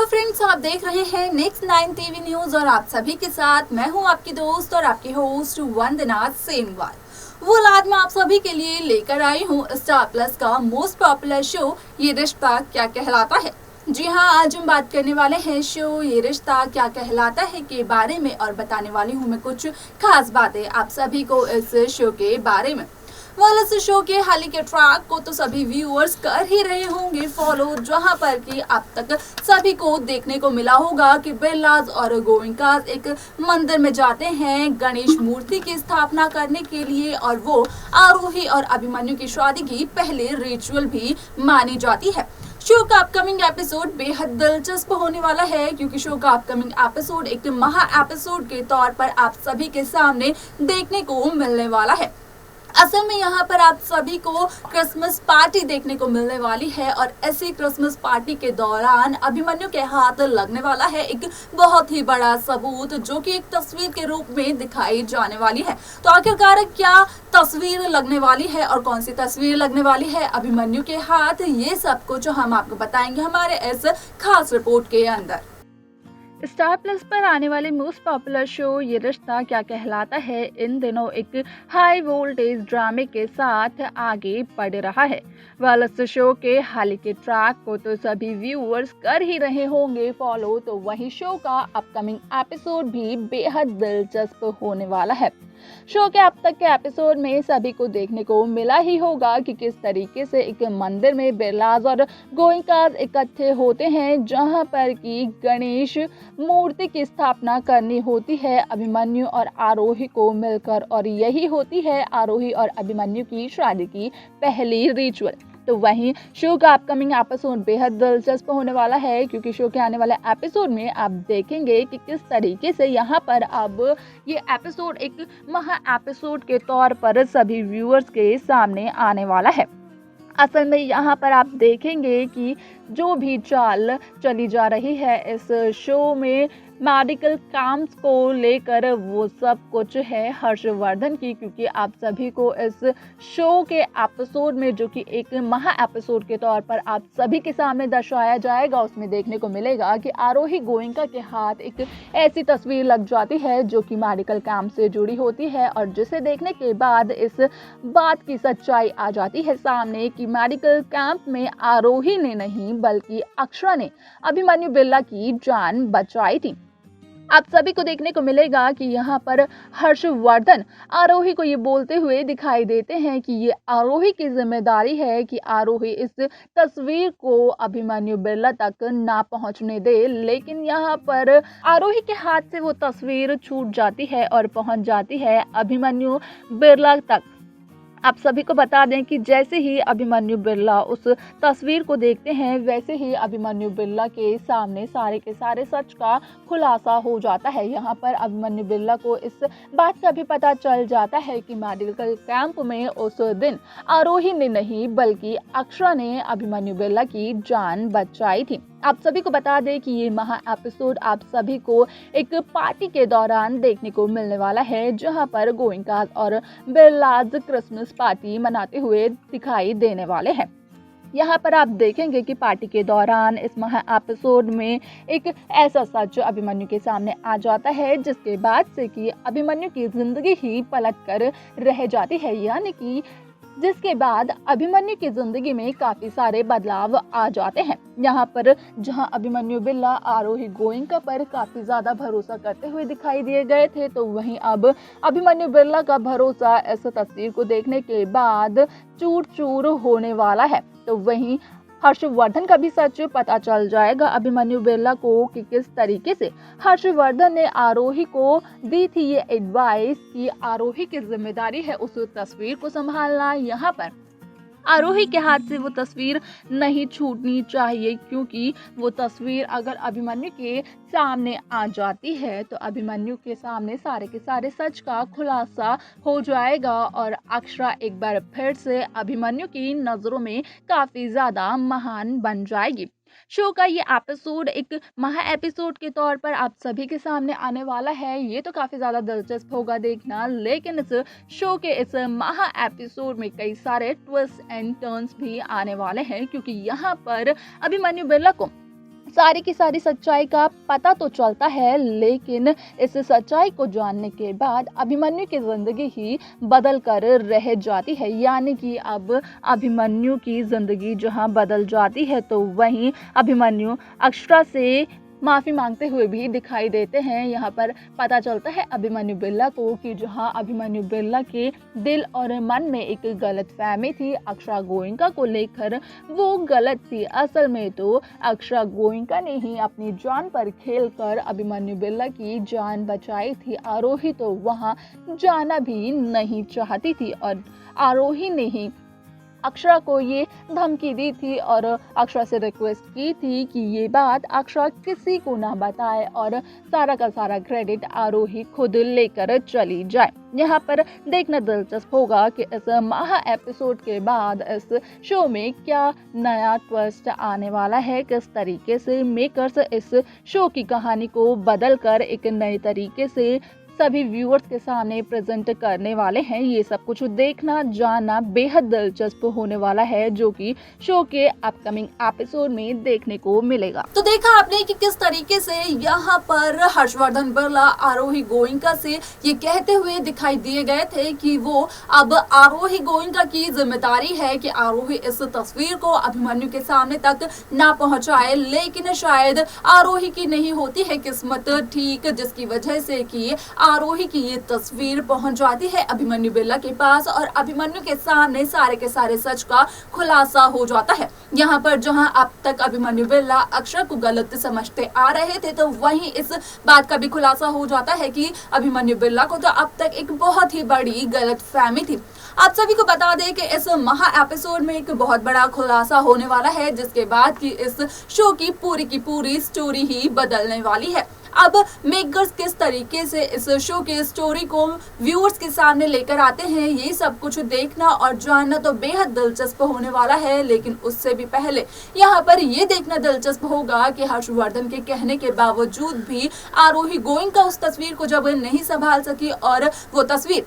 Hello friends, आप देख रहे हैं नेक्स्ट 9 टीवी न्यूज और आप सभी के साथ मैं हूं आपकी दोस्त और आपकी होस्ट वंदना सेमवाल। वो आज मैं आप सभी के लिए लेकर आई हूं स्टार प्लस का मोस्ट पॉपुलर शो ये रिश्ता क्या कहलाता है। जी हाँ, आज हम बात करने वाले हैं शो ये रिश्ता क्या कहलाता है के बारे में और बताने वाली हूँ मैं कुछ खास बातें आप सभी को इस शो के बारे में। इस शो के हाल के ट्रैक को तो सभी व्यूअर्स कर ही रहे होंगे फॉलो, जहां पर कि अब तक सभी को देखने को मिला होगा कि बिरलाज और गोविंकाज एक मंदिर में जाते हैं गणेश मूर्ति की स्थापना करने के लिए और वो आरोही और अभिमन्यु की शादी की पहले रिचुअल भी मानी जाती है। शो का अपकमिंग एपिसोड बेहद दिलचस्प होने वाला है क्योंकि शो का अपकमिंग एपिसोड एक महा एपिसोड के तौर पर आप सभी के सामने देखने को मिलने वाला है। असल में यहाँ पर आप सभी को क्रिसमस पार्टी देखने को मिलने वाली है और ऐसी क्रिसमस पार्टी के दौरान अभिमन्यु के हाथ लगने वाला है एक बहुत ही बड़ा सबूत, जो कि एक तस्वीर के रूप में दिखाई जाने वाली है। तो आखिरकार क्या तस्वीर लगने वाली है और कौन सी तस्वीर लगने वाली है अभिमन्यु के हाथ, ये सब कुछ हम आपको बताएंगे हमारे इस खास रिपोर्ट के अंदर। स्टार प्लस पर आने वाले मोस्ट पॉपुलर शो ये रिश्ता क्या कहलाता है इन दिनों एक हाई वोल्टेज ड्रामे के साथ आगे बढ़ रहा है। इस शो के हाल के ट्रैक को तो सभी व्यूअर्स कर ही रहे होंगे फॉलो, तो वही शो का अपकमिंग एपिसोड भी बेहद दिलचस्प होने वाला है। शो के अब तक के एपिसोड में सभी को देखने को मिला ही होगा कि किस तरीके से एक मंदिर में बिरलाज और गोइंकाज इकट्ठे होते हैं, जहां पर कि गणेश मूर्ति की स्थापना करनी होती है अभिमन्यु और आरोही को मिलकर, और यही होती है आरोही और अभिमन्यु की शादी की पहली रिचुअल। तो वहीं शो का अपकमिंग एपिसोड बेहद दिलचस्प होने वाला है क्योंकि शो के आने वाले एपिसोड में आप देखेंगे कि किस तरीके से यहाँ पर अब ये एपिसोड एक महा एपिसोड के तौर पर सभी व्यूअर्स के सामने आने वाला है। असल में यहाँ पर आप देखेंगे कि जो भी चाल चली जा रही है इस शो में मेडिकल कैंप्स को लेकर, वो सब कुछ है हर्षवर्धन की, क्योंकि आप सभी को इस शो के एपिसोड में जो कि एक महा एपिसोड के तौर पर आप सभी के सामने दर्शाया जाएगा, उसमें देखने को मिलेगा कि आरोही गोइंका के हाथ एक ऐसी तस्वीर लग जाती है जो कि मेडिकल कैंप से जुड़ी होती है और जिसे देखने के बाद इस बात की सच्चाई आ जाती है सामने कि मेडिकल कैंप में आरोही ने नहीं बल्कि अक्षरा ने अभिमन्यु बिरला की जान बचाई थी। आप सभी को देखने को मिलेगा कि यहाँ पर हर्षवर्धन आरोही को ये बोलते हुए दिखाई देते हैं कि ये आरोही की जिम्मेदारी है कि आरोही इस तस्वीर को अभिमन्यु बिरला तक ना पहुंचने दे, लेकिन यहाँ पर आरोही के हाथ से वो तस्वीर छूट जाती है और पहुंच जाती है अभिमन्यु बिरला तक। आप सभी को बता दें कि जैसे ही अभिमन्यु बिरला उस तस्वीर को देखते हैं वैसे ही अभिमन्यु बिरला के सामने सारे के सारे सच का खुलासा हो जाता है। यहाँ पर अभिमन्यु बिरला को इस बात का भी पता चल जाता है कि मेडिकल कैंप में उस दिन आरोही ने नहीं बल्कि अक्षरा ने अभिमन्यु बिरला की जान बचाई थी। आप सभी को बता दें कि ये महा एपिसोड आप सभी को एक पार्टी के दौरान देखने को मिलने वाला है, जहां पर गोइंकाज और बिरलाज क्रिसमस पार्टी मनाते हुए दिखाई देने वाले हैं। यहाँ पर आप देखेंगे कि पार्टी के दौरान इस महा एपिसोड में एक ऐसा सच अभिमन्यु के सामने आ जाता है जिसके बाद से कि अभिमन्यु की जिंदगी ही पलट कर रह जाती है, यानी कि जिसके बाद अभिमन्यु की जिंदगी में काफी सारे बदलाव आ जाते हैं। यहाँ पर जहाँ अभिमन्यु बिरला आरोही गोइंका पर काफी ज्यादा भरोसा करते हुए दिखाई दिए गए थे, तो वहीं अब अभिमन्यु बिरला का भरोसा इस तस्वीर को देखने के बाद चूर चूर होने वाला है। तो वहीं हर्षवर्धन का भी सच पता चल जाएगा अभिमन्यु बिरला को कि किस तरीके से हर्षवर्धन ने आरोही को दी थी ये एडवाइस कि आरोही की जिम्मेदारी है उस तस्वीर को संभालना। यहाँ पर आरोही के हाथ से वो तस्वीर नहीं छूटनी चाहिए, क्योंकि वो तस्वीर अगर अभिमन्यु के सामने आ जाती है तो अभिमन्यु के सामने सारे के सारे सच का खुलासा हो जाएगा और अक्षरा एक बार फिर से अभिमन्यु की नजरों में काफी ज्यादा महान बन जाएगी। शो का ये एपिसोड एक महा एपिसोड के तौर पर आप सभी के सामने आने वाला है। ये तो काफी ज्यादा दिलचस्प होगा देखना, लेकिन इस शो के इस महा एपिसोड में कई सारे ट्विस्ट एंड टर्न्स भी आने वाले हैं, क्योंकि यहाँ पर अभिमन्यु बिरला को सारी की सारी सच्चाई का पता तो चलता है, लेकिन इस सच्चाई को जानने के बाद अभिमन्यु की जिंदगी ही बदल कर रह जाती है। यानी कि अब अभिमन्यु की जिंदगी जहां बदल जाती है तो वहीं अभिमन्यु अक्षरा से माफ़ी मांगते हुए भी दिखाई देते हैं। यहाँ पर पता चलता है अभिमन्यु बिरला को कि जहाँ अभिमन्यु बिरला के दिल और मन में एक गलतफहमी थी अक्षरा गोयनका को लेकर, वो गलत थी। असल में तो अक्षरा गोयनका ने ही अपनी जान पर खेलकर अभिमन्यु बिरला की जान बचाई थी। आरोही तो वहाँ जाना भी नहीं चाहती थी और आरोही ने ही अक्षरा को ये धमकी दी थी और अक्षरा से रिक्वेस्ट की थी कि ये बात अक्षरा किसी को ना बताए और सारा का सारा क्रेडिट आरोही खुद लेकर चली जाए। यहाँ पर देखना दिलचस्प होगा कि इस महा एपिसोड के बाद इस शो में क्या नया ट्विस्ट आने वाला है, किस तरीके से मेकर्स इस शो की कहानी को बदल कर एक नए तरीके से सभी व्यूअर्स के सामने प्रेजेंट करने वाले हैं। ये सब कुछ देखना जानना बेहद दिलचस्प होने वाला है, जो कि शो के अपकमिंग एपिसोड में देखने को मिलेगा। तो देखा आपने कि किस तरीके से यहाँ पर हर्षवर्धन बिरला आरोही गोयनका से ये कहते हुए दिखाई दिए गए थे कि वो अब आरोही गोयनका की जिम्मेदारी है कि आरोही इस तस्वीर को अभिमन्यु के सामने तक ना पहुंचाए, लेकिन शायद आरोही की नहीं होती है किस्मत ठीक, जिसकी वजह से कि आरोही की ये तस्वीर पहुंच जाती है अभिमन्यु बिरला के पास और अभिमन्यु के सामने सारे के सारे सच का खुलासा हो जाता है। यहाँ पर जहां अब तक अभिमन्यु बिरला अक्षरा को गलत समझते आ रहे थे, तो वहीं इस बात का भी खुलासा हो जाता है कि अभिमन्यु बिरला को तो अब तक एक बहुत ही बड़ी गलतफहमी थी। आप सभी को बता दें कि इस महा एपिसोड में एक बहुत बड़ा खुलासा होने वाला है, जिसके बाद की इस शो की पूरी स्टोरी ही बदलने वाली है। अब मेकर्स किस तरीके से इस शो के स्टोरी को व्यूअर्स के सामने लेकर आते हैं, ये सब कुछ देखना और जानना तो बेहद दिलचस्प होने वाला है। लेकिन उससे भी पहले यहाँ पर ये देखना दिलचस्प होगा कि हर्षवर्धन के कहने के बावजूद भी आरोही गोयनका उस तस्वीर को जब नहीं संभाल सकी और वो तस्वीर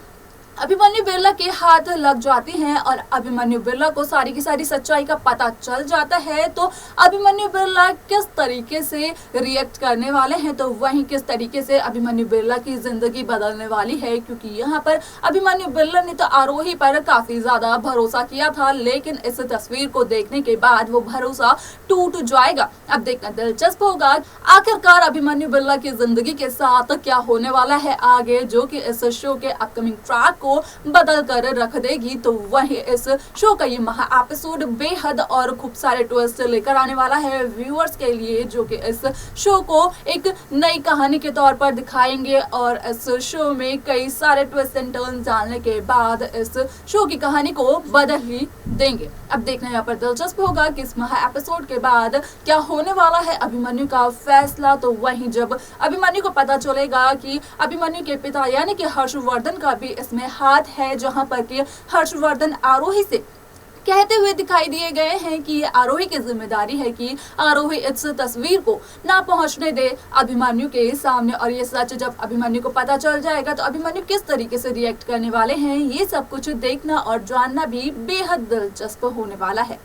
अभिमन्यु बिरला के हाथ लग जाती हैं और अभिमन्यु बिरला को सारी की सारी सच्चाई का पता चल जाता है, तो अभिमन्यु बिरला किस तरीके से रिएक्ट करने वाले हैं, तो वहीं किस तरीके से अभिमन्यु बिरला की जिंदगी बदलने वाली है। क्योंकि यहाँ पर अभिमन्यु बिरला ने तो आरोही पर काफी ज्यादा भरोसा किया था, लेकिन इस तस्वीर को देखने के बाद वो भरोसा टूट जाएगा। अब देखना दिलचस्प होगा आखिरकार अभिमन्यु बिरला की जिंदगी के साथ क्या होने वाला है आगे, जो कि इस शो के अपकमिंग ट्रैक को बदल कर रख देगी। तो वही इस शो का ये महा एपिसोड बेहद और खूब सारे ट्विस्ट लेकर आने वाला है व्यूअर्स के लिए, जो कि इस शो को एक नई कहानी के तौर पर दिखाएंगे और इस शो में कई सारे ट्विस्ट एंड टर्न डालने के बाद इस शो की कहानी को बदल ही देंगे। अब देखना यहाँ पर दिलचस्प होगा कि इस महा एपिसोड के बाद क्या होने वाला है अभिमन्यु का फैसला। तो वहीं जब अभिमन्यु को पता चलेगा कि अभिमन्यु के पिता यानी कि हर्षवर्धन का भी इसमें हाथ है, जहां पर कि हर्षवर्धन आरोही से कहते हुए दिखाई दिए गए हैं कि आरोही की जिम्मेदारी है कि आरोही इस तस्वीर को ना पहुंचने दे अभिमन्यु के सामने। और ये सच जब अभिमन्यु को पता चल जाएगा तो अभिमन्यु किस तरीके से रिएक्ट करने वाले हैं, ये सब कुछ देखना और जानना भी बेहद दिलचस्प होने वाला है।